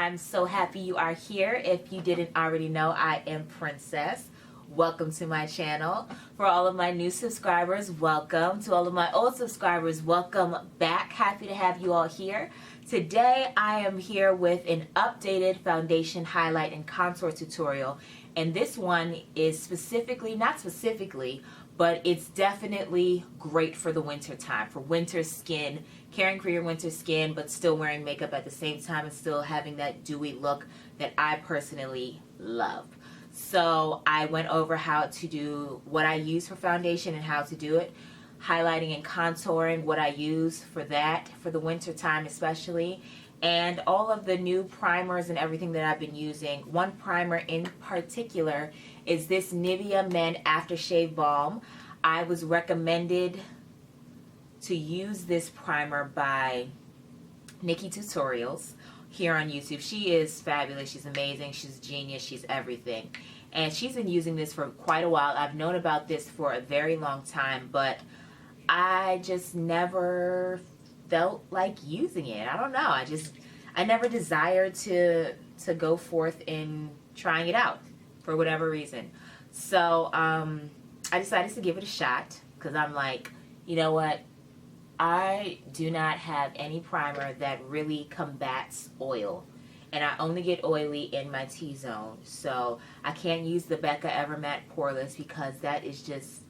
I'm so happy you are here. If you didn't already know, I am Princess. Welcome to my channel. For all of my new subscribers, welcome. To all of my old subscribers, welcome back. Happy to have you all here. Today I am here with an updated foundation highlight and contour tutorial, and this one is not specifically, but it's definitely great for the winter time, for winter skin, caring for your winter skin, but still wearing makeup at the same time and still having that dewy look that I personally love. So I went over how to do what I use for foundation and how to do it, highlighting and contouring, what I use for that, for the winter time especially, and all of the new primers and everything that I've been using. One primer in particular is this Nivea Men Aftershave Balm. I was recommended to use this primer by Nikki Tutorials here on YouTube. She is fabulous. She's amazing. She's genius. She's everything. And she's been using this for quite a while. I've known about this for a very long time, but I just never felt like using it. I don't know. I never desired to go forth in trying it out for whatever reason. So I decided to give it a shot because I'm like, you know what? I do not have any primer that really combats oil, and I only get oily in my T-zone, so I can't use the Becca Evermatte Poreless because that is just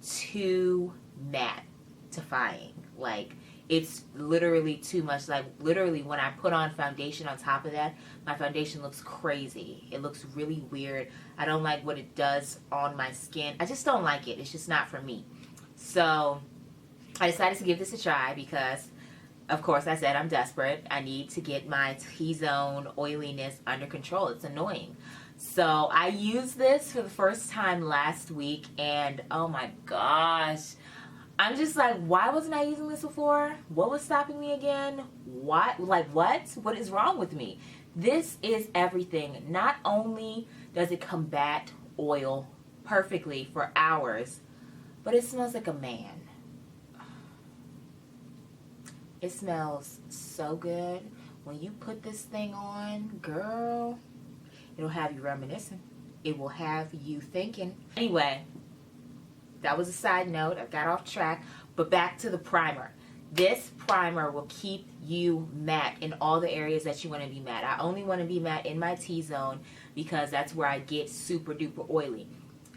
too matte-ifying. Like, it's literally too much. Like, literally when I put on foundation on top of that, my foundation looks crazy. It looks really weird. I don't like what it does on my skin. I just don't like it. It's just not for me. So I decided to give this a try because, of course, I said I'm desperate. I need to get my T-zone oiliness under control. It's annoying. So I used this for the first time last week, and oh my gosh, I'm just like, why wasn't I using this before? What was stopping me again? What? Like, what? What is wrong with me? This is everything. Not only does it combat oil perfectly for hours, but it smells like a man. It smells so good. When you put this thing on, girl, it'll have you reminiscing. It will have you thinking. Anyway, that was a side note. I got off track. But back to the primer. This primer will keep you matte in all the areas that you want to be matte. I only want to be matte in my T-zone because that's where I get super duper oily.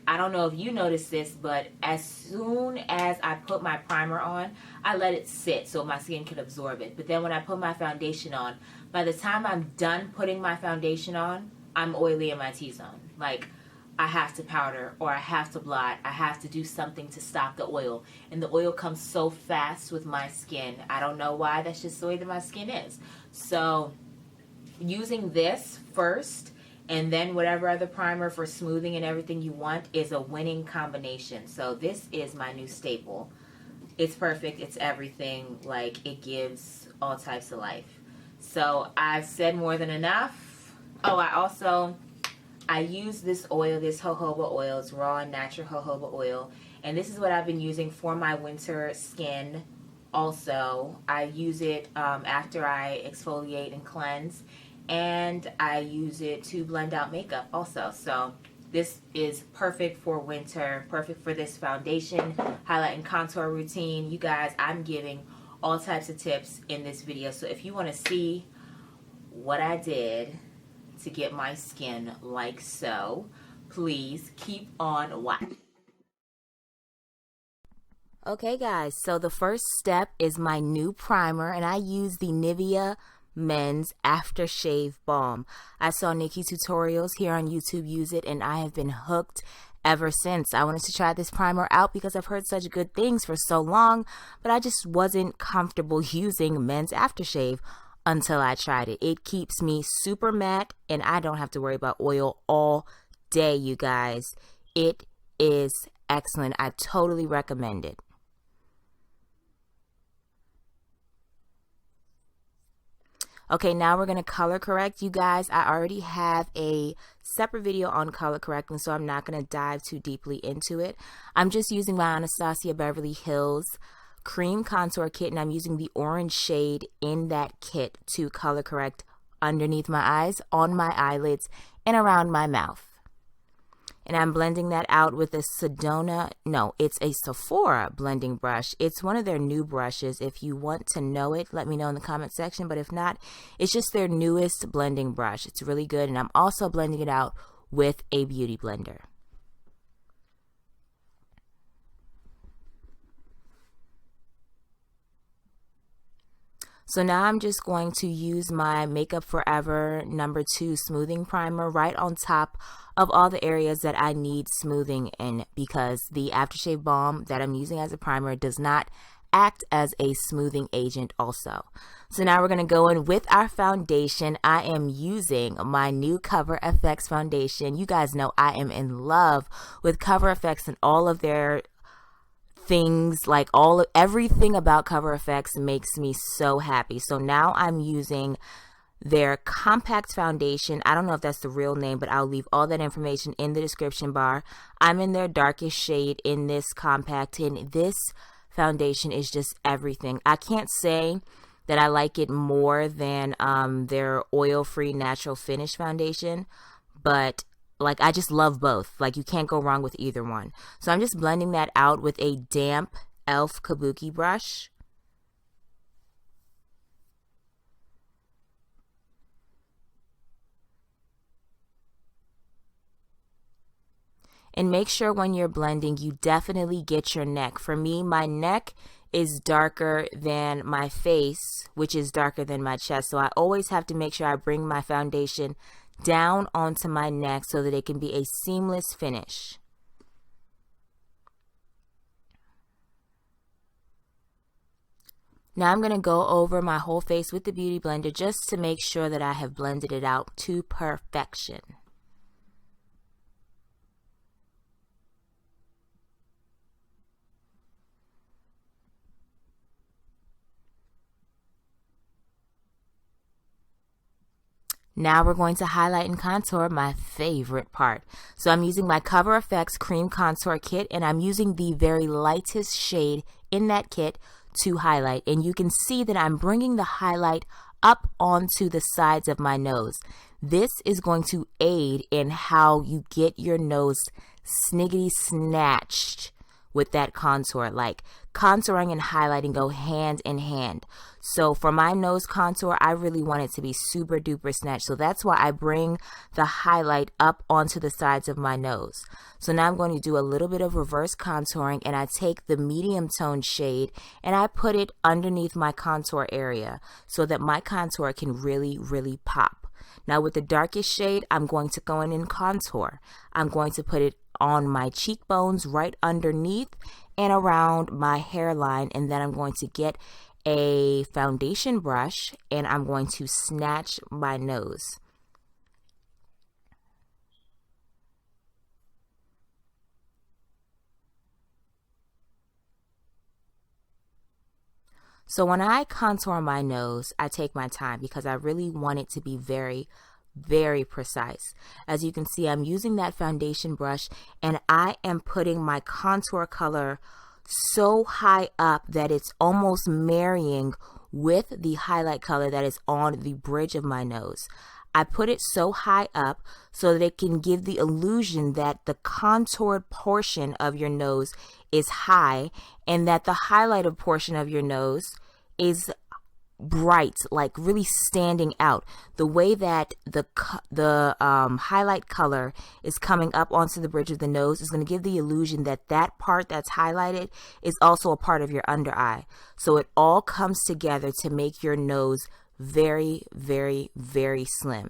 I don't know if you noticed this, but as soon as I put my primer on, I let it sit so my skin could absorb it. But then when I put my foundation on, by the time I'm done putting my foundation on, I'm oily in my T-zone. Like, I have to powder or I have to blot. I have to do something to stop the oil. And the oil comes so fast with my skin. I don't know why. That's just the way that my skin is. So using this first and then whatever other primer for smoothing and everything you want is a winning combination. So this is my new staple. It's perfect. It's everything. Like, it gives all types of life. So I've said more than enough. Oh, I use this oil, this jojoba oil. It's raw and natural jojoba oil. And this is what I've been using for my winter skin also. I use it after I exfoliate and cleanse. And I use it to blend out makeup also. So this is perfect for winter, perfect for this foundation, highlight and contour routine. You guys, I'm giving all types of tips in this video. So if you want to see what I did to get my skin like so, please keep on watching. Okay guys, so the first step is my new primer, and I use the Nivea Men's Aftershave Balm. I saw Nikki Tutorials here on YouTube use it, and I have been hooked ever since. I wanted to try this primer out because I've heard such good things for so long, but I just wasn't comfortable using Men's Aftershave until I tried it. It keeps me super matte, and I don't have to worry about oil all day, you guys. It is excellent. I totally recommend it. Okay, now we're going to color correct. You guys, I already have a separate video on color correcting, so I'm not going to dive too deeply into it. I'm just using my Anastasia Beverly Hills cream contour kit, and I'm using the orange shade in that kit to color correct underneath my eyes, on my eyelids, and around my mouth. And I'm blending that out with a it's a Sephora blending brush. It's one of their new brushes. If you want to know it, let me know in the comment section. But if not, it's just their newest blending brush. It's really good. And I'm also blending it out with a beauty blender. So now I'm just going to use my Makeup Forever #2 smoothing primer right on top of all the areas that I need smoothing in, because the Aftershave Balm that I'm using as a primer does not act as a smoothing agent also. So now we're going to go in with our foundation. I am using my new CoverFX foundation. You guys know I am in love with CoverFX and all of their things, like everything about CoverFX makes me so happy. So now I'm using their compact foundation. I don't know if that's the real name, but I'll leave all that information in the description bar. I'm in their darkest shade in this compact, and this foundation is just everything. I can't say that I like it more than their oil-free natural finish foundation, but like, I just love both. Like, you can't go wrong with either one. So I'm just blending that out with a damp e.l.f. kabuki brush. And make sure when you're blending, you definitely get your neck. For me, my neck is darker than my face, which is darker than my chest. So I always have to make sure I bring my foundation down onto my neck so that it can be a seamless finish. Now I'm going to go over my whole face with the Beauty Blender just to make sure that I have blended it out to perfection. Now we're going to highlight and contour, my favorite part. So I'm using my CoverFX Cream Contour Kit, and I'm using the very lightest shade in that kit to highlight. And you can see that I'm bringing the highlight up onto the sides of my nose. This is going to aid in how you get your nose sniggity snatched with that contour. Like, contouring and highlighting go hand in hand. So for my nose contour, I really want it to be super duper snatched. So that's why I bring the highlight up onto the sides of my nose. So now I'm going to do a little bit of reverse contouring, and I take the medium tone shade and I put it underneath my contour area so that my contour can really pop. Now with the darkest shade, I'm going to go in and contour. I'm going to put it on my cheekbones, right underneath and around my hairline, and then I'm going to get a foundation brush and I'm going to snatch my nose. So when I contour my nose, I take my time because I really want it to be very precise. As you can see, I'm using that foundation brush and I am putting my contour color so high up that it's almost marrying with the highlight color that is on the bridge of my nose. I put it so high up so that it can give the illusion that the contoured portion of your nose is high and that the highlighted portion of your nose is bright, like really standing out. The way that the highlight color is coming up onto the bridge of the nose is going to give the illusion that that part that's highlighted is also a part of your under eye. So it all comes together to make your nose very slim.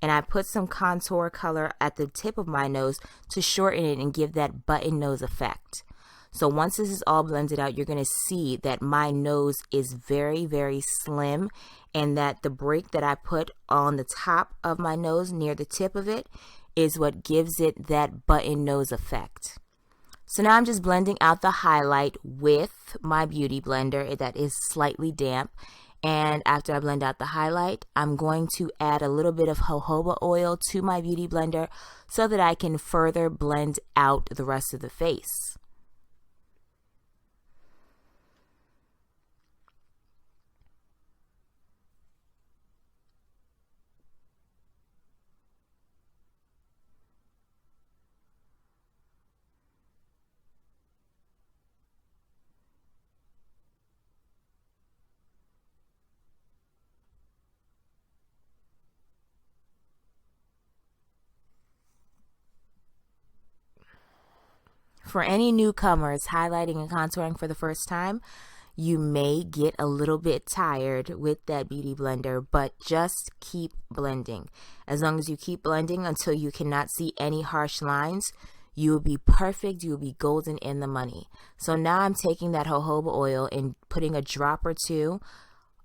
And I put some contour color at the tip of my nose to shorten it and give that button nose effect. So once this is all blended out, you're going to see that my nose is very slim, and that the break that I put on the top of my nose near the tip of it is what gives it that button nose effect. So now I'm just blending out the highlight with my Beauty Blender that is slightly damp. And after I blend out the highlight, I'm going to add a little bit of jojoba oil to my Beauty Blender so that I can further blend out the rest of the face. For any newcomers highlighting and contouring for the first time, you may get a little bit tired with that beauty blender, but just keep blending. As long as you keep blending until you cannot see any harsh lines, you will be perfect. You will be golden in the money. So now I'm taking that jojoba oil and putting a drop or two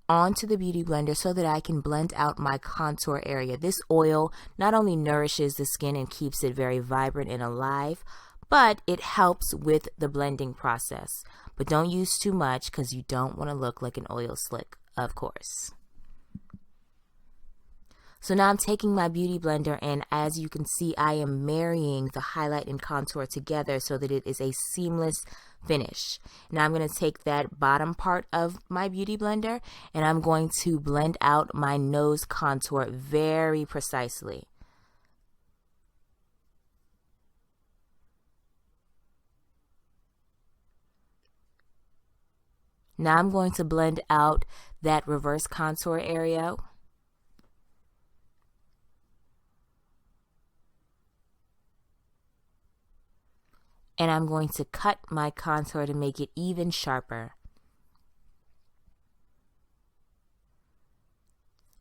onto the beauty blender so that I can blend out my contour area. This oil not only nourishes the skin and keeps it very vibrant and alive, but it helps with the blending process. But don't use too much because you don't want to look like an oil slick, of course. So now I'm taking my beauty blender, and as you can see, I am marrying the highlight and contour together so that it is a seamless finish. Now I'm going to take that bottom part of my beauty blender and I'm going to blend out my nose contour very precisely. Now I'm going to blend out that reverse contour area. And I'm going to cut my contour to make it even sharper.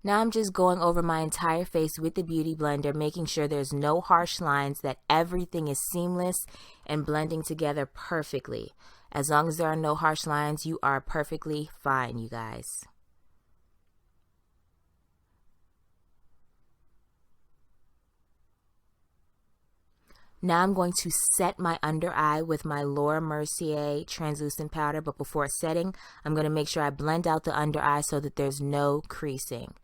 Now I'm just going over my entire face with the beauty blender, making sure there's no harsh lines, that everything is seamless and blending together perfectly. As long as there are no harsh lines, you are perfectly fine, you guys. Now I'm going to set my under eye with my Mercier translucent powder, but before setting, I'm going to make sure I blend out the under eye so that there's no creasing.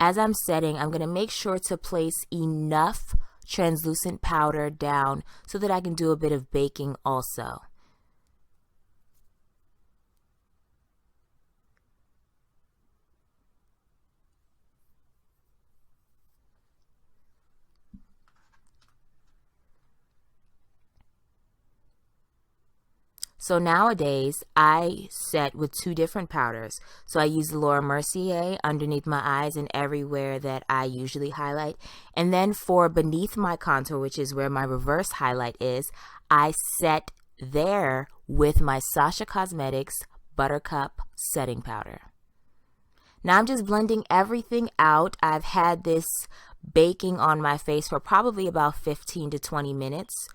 As I'm setting, I'm going to make sure to place enough translucent powder down so that I can do a bit of baking also. So nowadays, I set with two different powders. So I use the Mercier underneath my eyes and everywhere that I usually highlight. And then for beneath my contour, which is where my reverse highlight is, I set there with my Sacha Cosmetics Buttercup setting powder. Now I'm just blending everything out. I've had this baking on my face for probably about 15 to 20 minutes.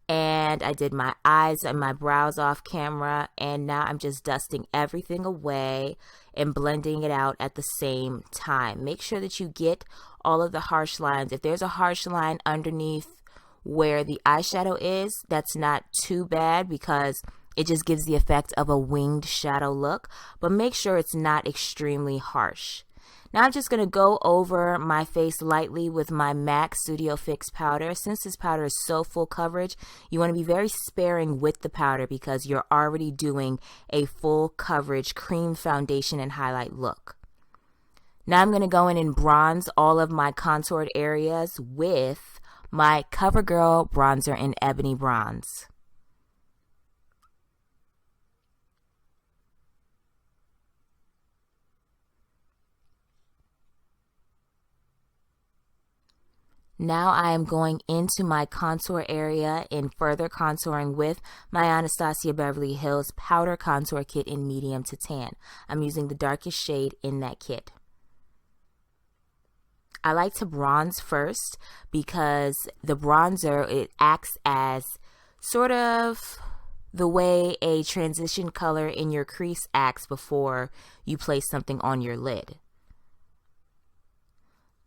And I did my eyes and my brows off camera, and now I'm just dusting everything away and blending it out at the same time. Make sure that you get all of the harsh lines. If there's a harsh line underneath where the eyeshadow is, that's not too bad because it just gives the effect of a winged shadow look, but make sure it's not extremely harsh. Now I'm just going to go over my face lightly with my MAC Studio Fix powder. Since this powder is so full coverage, you want to be very sparing with the powder because you're already doing a full coverage cream foundation and highlight look. Now I'm going to go in and bronze all of my contoured areas with my CoverGirl bronzer in Ebony Bronze. Now I am going into my contour area and further contouring with my Anastasia Beverly Hills Powder Contour Kit in medium to tan. I'm using the darkest shade in that kit. I like to bronze first because the bronzer, it acts as sort of the way a transition color in your crease acts before you place something on your lid.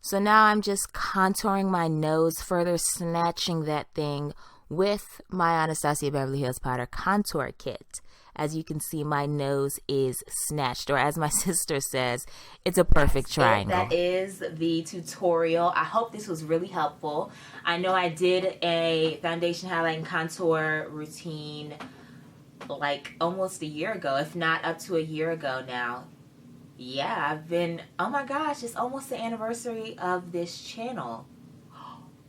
So now I'm just contouring my nose, further snatching that thing with my Anastasia Beverly Hills Powder Contour Kit. As you can see, my nose is snatched, or as my sister says, it's a perfect triangle. That is the tutorial. I hope this was really helpful. I know I did a foundation highlight and contour routine like almost a year ago, if not up to a year ago now. Yeah, I've been, oh my gosh, it's almost the anniversary of this channel.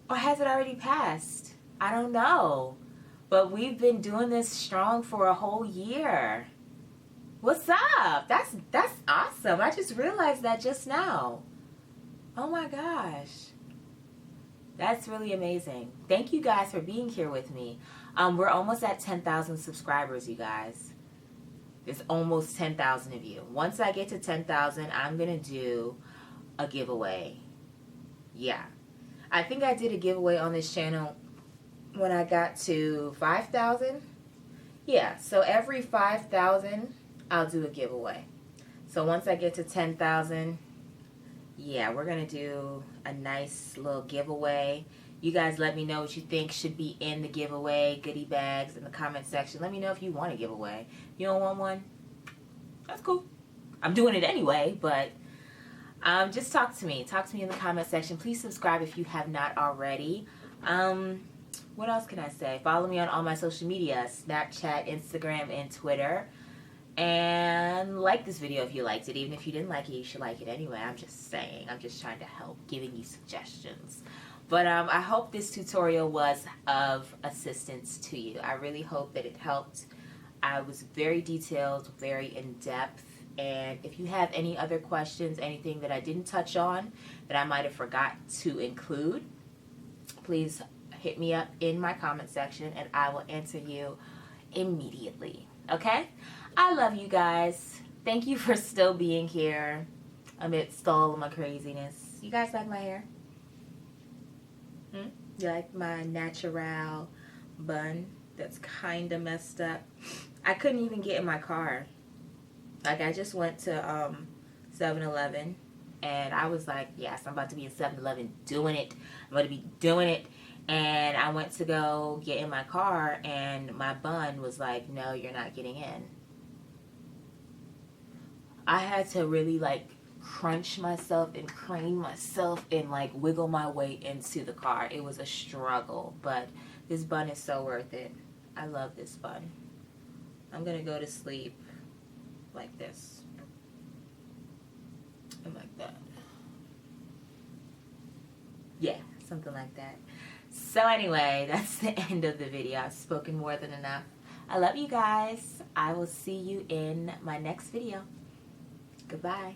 Or has it already passed? I don't know. But we've been doing this strong for a whole year. What's up? That's awesome. I just realized that just now. Oh my gosh. That's really amazing. Thank you guys for being here with me. We're almost at 10,000 subscribers, you guys. There's almost 10,000 of you. Once I get to 10,000, I'm going to do a giveaway. Yeah. I think I did a giveaway on this channel when I got to 5,000. Yeah, so every 5,000, I'll do a giveaway. So once I get to 10,000, yeah, we're going to do a nice little giveaway. You guys let me know what you think should be in the giveaway, goodie bags in the comment section. Let me know if you want a giveaway. You don't want one? That's cool. I'm doing it anyway, but just talk to me. Talk to me in the comment section. Please subscribe if you have not already. What else can I say? Follow me on all my social media, Snapchat, Instagram, and Twitter. And like this video if you liked it. Even if you didn't like it, you should like it anyway. I'm just saying. I'm just trying to help, giving you suggestions. But I hope this tutorial was of assistance to you. I really hope that it helped. I was very detailed, very in-depth. And if you have any other questions, anything that I didn't touch on that I might have forgot to include, please hit me up in my comment section and I will answer you immediately. Okay? I love you guys. Thank you for still being here amidst all of my craziness. You guys like my hair? You like my natural bun that's kind of messed up? I couldn't even get in my car. Like, I just went to 7-Eleven and I was like, yes, I'm about to be in 7-Eleven doing it. I'm going to be doing it. And I went to go get in my car and my bun was like, no, you're not getting in. I had to really like crunch myself and crane myself and like wiggle my way into the car. It was a struggle, but this bun is so worth it. I love this bun. I'm gonna go to sleep like this and like that. Yeah, something like that. So anyway, that's the end of the video. I've spoken more than enough. I love you guys. I will see you in my next video. Goodbye.